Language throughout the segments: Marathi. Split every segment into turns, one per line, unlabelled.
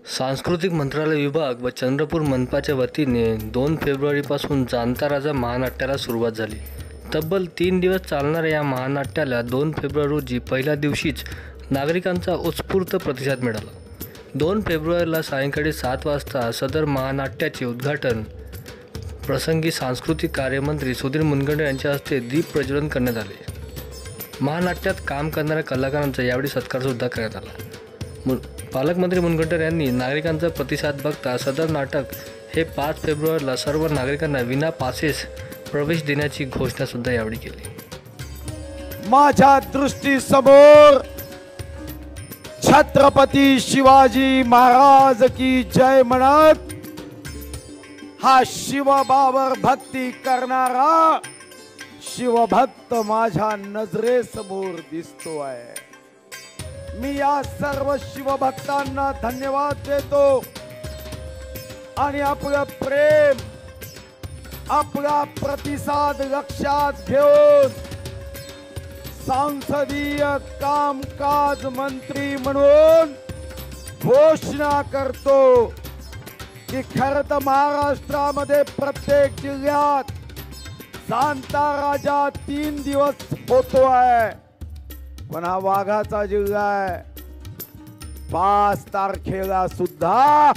सांस्कृतिक मंत्रालय विभाग व चंद्रपूर मनपाच्या वतीने 2 फेब्रुवारीपासून जाणता राजा महानाट्याला सुरुवात झाली। तब्बल 3 दिवस चालणाऱ्या या महानाट्याला 2 फेब्रुवारी रोजी पहिल्या दिवशीच नागरिकांचा उत्स्फूर्त प्रतिसाद मिळाला। 2 फेब्रुवारीला सायंकाळी 7 वाजता सदर महानाट्याचे उद्घाटन प्रसंगी सांस्कृतिक कार्यमंत्री सुधीर मुनगंटीवार यांच्या हस्ते दीप प्रज्वलन करण्यात आले। महानाट्यात काम करणाऱ्या कलाकारांचा यावेळी सत्कारसुद्धा करण्यात आला। पालकमंत्री मुनगंटीवार यांनी नागरिकांचा प्रतिसाद बघता सदर नाटक हे 5 फेब्रुवारीला सर्व नागरिकांना विना पासेस प्रवेश देण्याची घोषणासुद्धा यावेळी केली।
माझ्या दृष्टीसमोर छत्रपती शिवाजी महाराज की जय म्हणत हा शिवबावर भक्ती करणारा शिवभक्त माझ्या नजरेसमोर दिसतो आहे। मी या सर्व शिवभक्तांना धन्यवाद देतो आणि आपलं प्रेम आपला प्रतिसाद लक्षात घेऊन संसदीय कामकाज मंत्री म्हणून घोषणा करतो की खरं तर महाराष्ट्रामध्ये प्रत्येक जिल्ह्यात जाणता राजा 3 दिवस होतो आहे, पण हा वाघाचा जिल्हा आहे। 5 तारखेला सुद्धा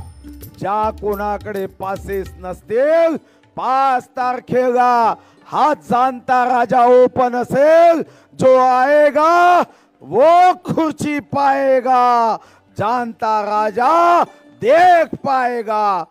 ज्या कोणाकडे पासेस नसतील 5 तारखेला हा जाणता राजा ओपन असेल। जो आएगा वो खुर्ची पाएगा, जानता राजा देख पाएगा।